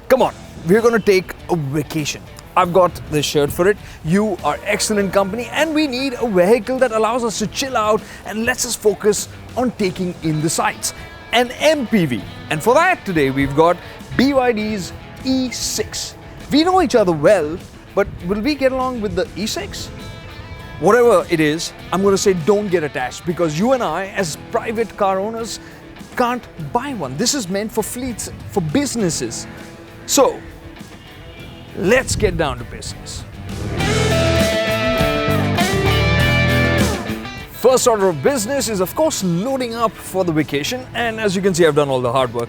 Come on, we're gonna take a vacation. I've got the shirt for it. You are excellent company, and we need a vehicle that allows us to chill out and lets us focus on taking in the sights. An MPV. And for that today we've got BYD's E6. We know each other well, but will we get along with the E6? Whatever it is, I'm going to say don't get attached, because you and I as private car owners can't buy one. This is meant for fleets, for businesses. So let's get down to business. First order of business is of course loading up for the vacation, and as you can see I've done all the hard work.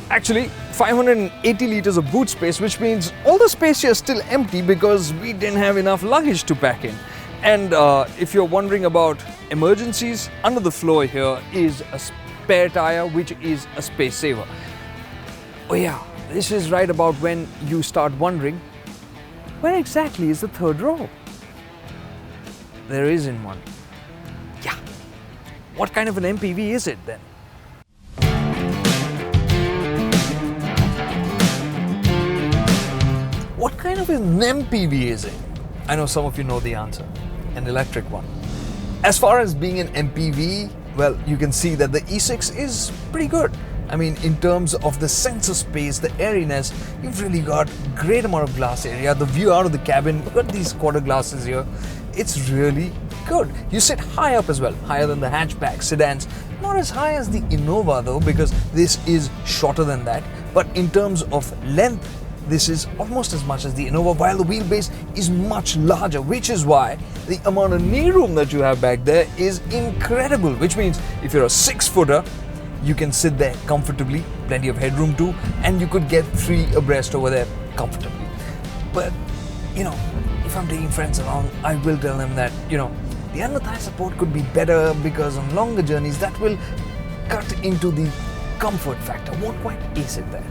Actually 580 liters of boot space, which means all the space here is still empty because we didn't have enough luggage to pack in. And if you're wondering about emergencies, under the floor here is a spare tire, which is a space saver. Oh yeah, this is right about when you start wondering, where exactly is the third row? There isn't one. Yeah. What kind of an MPV is it then? What kind of an MPV is it? I know some of you know the answer. An electric one. As far as being an MPV, well, you can see that the E6 is pretty good. I mean, in terms of the sensor space, the airiness, you've really got great amount of glass area. The view out of the cabin, you've got these quarter glasses here. It's really good. You sit high up as well, higher than the hatchback sedans. Not as high as the Innova though, because this is shorter than that. But in terms of length, this is almost as much as the Innova, while the wheelbase is much larger, which is why the amount of knee room that you have back there is incredible, which means if you're a 6-footer, you can sit there comfortably, plenty of headroom too, and you could get 3 abreast over there comfortably. But, you know, if I'm taking friends along, I will tell them that, you know, the under-thigh support could be better, because on longer journeys that will cut into the comfort factor, won't quite ace it there.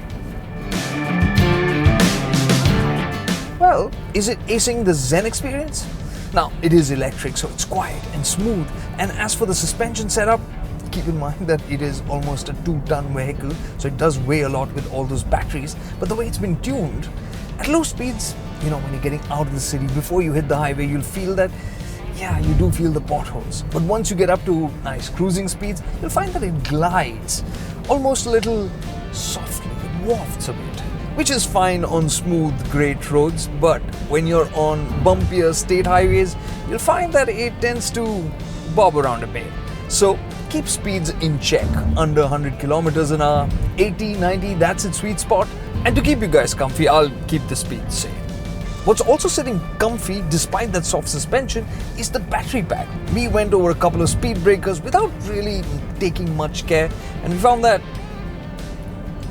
Well, is it acing the Zen experience? Now, it is electric, so it's quiet and smooth. And as for the suspension setup, keep in mind that it is almost a 2-ton vehicle, so it does weigh a lot with all those batteries. But the way it's been tuned, at low speeds, you know, when you're getting out of the city, before you hit the highway, you'll feel that, yeah, you do feel the potholes. But once you get up to nice cruising speeds, you'll find that it glides almost a little softly, it wafts a bit, which is fine on smooth, great roads. But when you're on bumpier state highways, you'll find that it tends to bob around a bit. So keep speeds in check, under 100 kilometers an hour, 80, 90, that's its sweet spot. And to keep you guys comfy, I'll keep the speed safe. What's also sitting comfy despite that soft suspension is the battery pack. We went over a couple of speed breakers without really taking much care, and we found that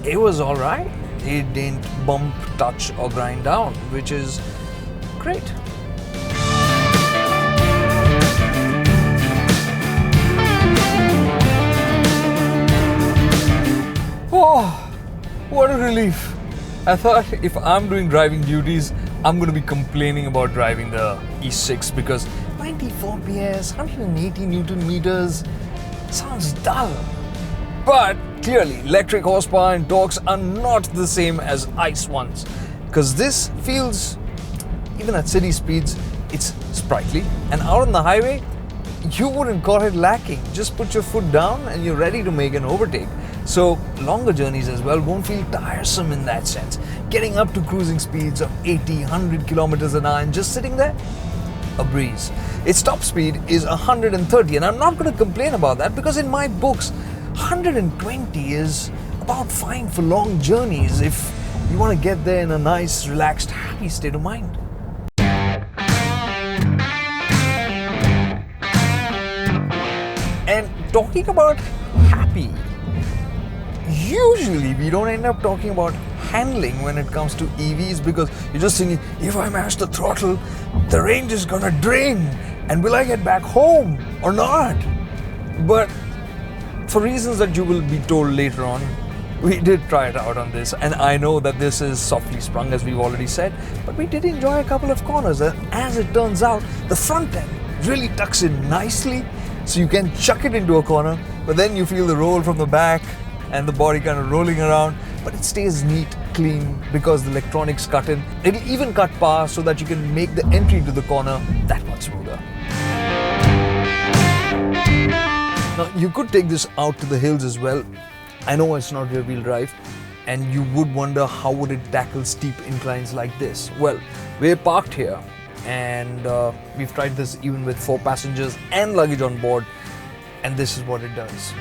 it was alright. It didn't bump, touch or grind down, which is great. Oh, what a relief. I thought if I'm doing driving duties, I'm going to be complaining about driving the E6, because 94 PS, 180 Newton meters sounds dull. But clearly, electric horsepower and torques are not the same as ICE ones, because this feels, even at city speeds, it's sprightly, and out on the highway, you wouldn't call it lacking. Just put your foot down and you're ready to make an overtake. So longer journeys as well won't feel tiresome in that sense. Getting up to cruising speeds of 80, 100 kilometers an hour and just sitting there, a breeze. Its top speed is 130, and I'm not going to complain about that, because in my books, 120 is about fine for long journeys if you want to get there in a nice, relaxed, happy state of mind. And talking about happy, usually we don't end up talking about handling when it comes to EVs, because you're just thinking, if I mash the throttle, the range is gonna drain, and will I get back home or not? But for reasons that you will be told later on, we did try it out on this, and I know that this is softly sprung, as we've already said, but we did enjoy a couple of corners. As it turns out, the front end really tucks in nicely, so you can chuck it into a corner, but then you feel the roll from the back and the body kind of rolling around, but it stays neat clean because the electronics cut in. It'll even cut power so that you can make the entry to the corner that much smoother. Now, you could take this out to the hills as well. I know it's not rear-wheel drive, and you would wonder how would it tackle steep inclines like this. Well, we're parked here, and we've tried this even with 4 passengers and luggage on board, and this is what it does.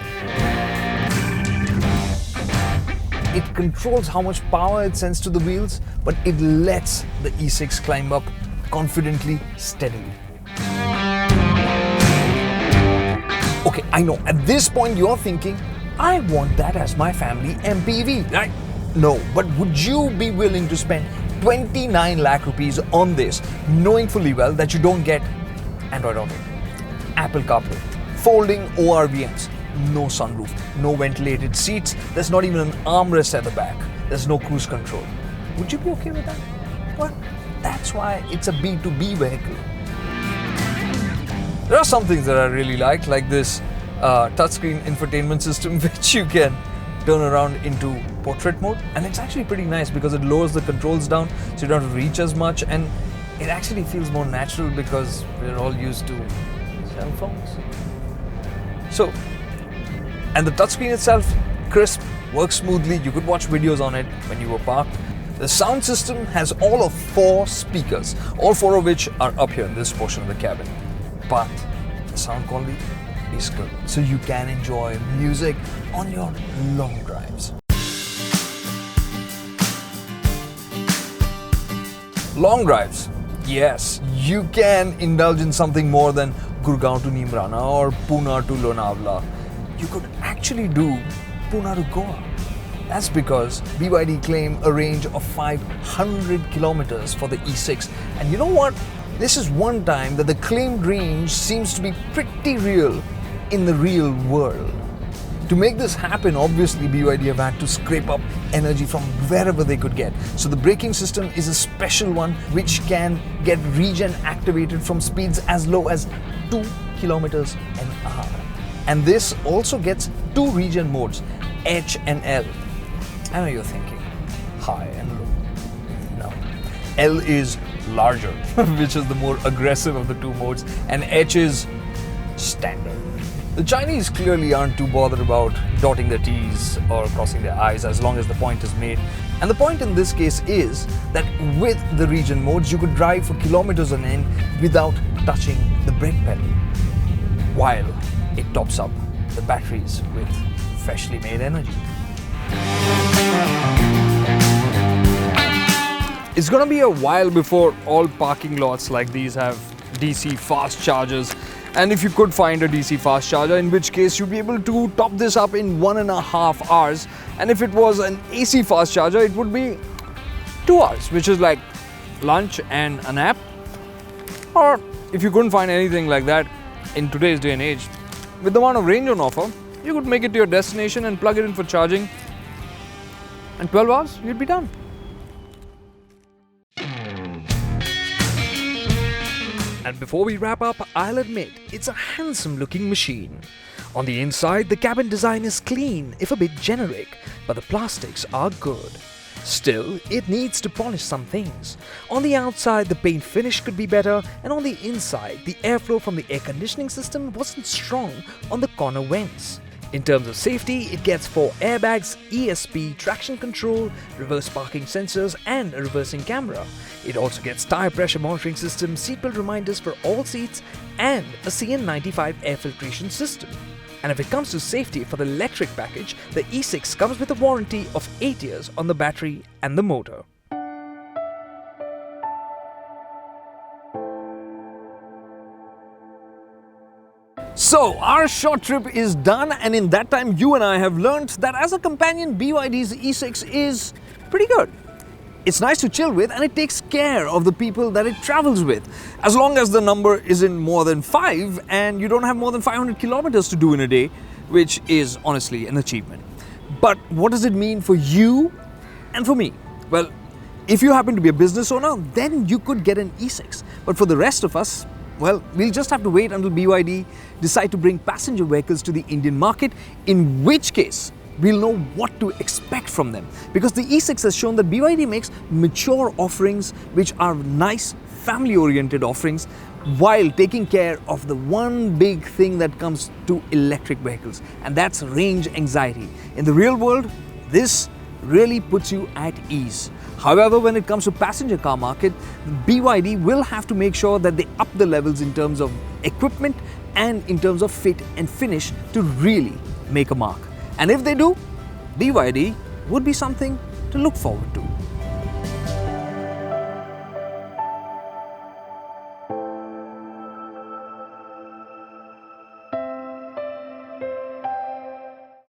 It controls how much power it sends to the wheels, but it lets the E6 climb up confidently, steadily. Okay, I know, at this point you're thinking, I want that as my family MPV, right? No, but would you be willing to spend 29 lakh rupees on this, knowing fully well that you don't get Android Auto, Apple CarPlay, folding ORVMs, no sunroof, no ventilated seats, there's not even an armrest at the back, there's no cruise control. Would you be okay with that? Well, that's why it's a B2B vehicle. There are some things that I really like this touchscreen infotainment system, which you can turn around into portrait mode, and it's actually pretty nice because it lowers the controls down so you don't have to reach as much, and it actually feels more natural because we're all used to cell phones. So, and the touchscreen itself, crisp, works smoothly. You could watch videos on it when you were parked. The sound system has all of 4 speakers, all 4 of which are up here in this portion of the cabin. But the sound quality is good, so you can enjoy music on your long drives. Long drives, yes, you can indulge in something more than Gurgaon to Neemrana or Pune to Lonavala. You could actually do Pune to Goa. That's because BYD claim a range of 500 kilometers for the E6. And you know what? This is one time that the claimed range seems to be pretty real in the real world. To make this happen, obviously BYD have had to scrape up energy from wherever they could get. So the braking system is a special one which can get regen activated from speeds as low as 2 kilometers an hour. And this also gets 2 regen modes, H and L. I know you're thinking, high and low. No. L is larger, which is the more aggressive of the 2 modes, and H is standard. The Chinese clearly aren't too bothered about dotting their T's or crossing their I's as long as the point is made. And the point in this case is that with the regen modes, you could drive for kilometers on end without touching the brake pedal, while it tops up the batteries with freshly made energy. It's gonna be a while before all parking lots like these have DC fast chargers, and if you could find a DC fast charger, in which case you'd be able to top this up in 1.5 hours, and if it was an AC fast charger, it would be 2 hours, which is like lunch and a nap. Or if you couldn't find anything like that in today's day and age, with the amount of range on offer, you could make it to your destination and plug it in for charging, and 12 hours, you'd be done. And before we wrap up, I'll admit, it's a handsome looking machine. On the inside, the cabin design is clean, if a bit generic, but the plastics are good. Still, it needs to polish some things. On the outside, the paint finish could be better, and on the inside, the airflow from the air conditioning system wasn't strong on the corner vents. In terms of safety, it gets 4 airbags, ESP, traction control, reverse parking sensors, and a reversing camera. It also gets tire pressure monitoring system, seatbelt reminders for all seats, and a CN95 air filtration system. And if it comes to safety for the electric package, the E6 comes with a warranty of 8 years on the battery and the motor. So, our short trip is done, and in that time you and I have learned that as a companion, BYD's E6 is pretty good. It's nice to chill with, and it takes care of the people that it travels with. As long as the number isn't more than 5 and you don't have more than 500 kilometers to do in a day, which is honestly an achievement. But what does it mean for you and for me? Well, if you happen to be a business owner, then you could get an E6. But for the rest of us, well, we'll just have to wait until BYD decide to bring passenger vehicles to the Indian market, in which case we'll know what to expect from them. Because the E6 has shown that BYD makes mature offerings which are nice, family-oriented offerings, while taking care of the one big thing that comes to electric vehicles, and that's range anxiety. In the real world, this really puts you at ease. However, when it comes to passenger car market, BYD will have to make sure that they up the levels in terms of equipment and in terms of fit and finish to really make a mark. And if they do, BYD would be something to look forward to.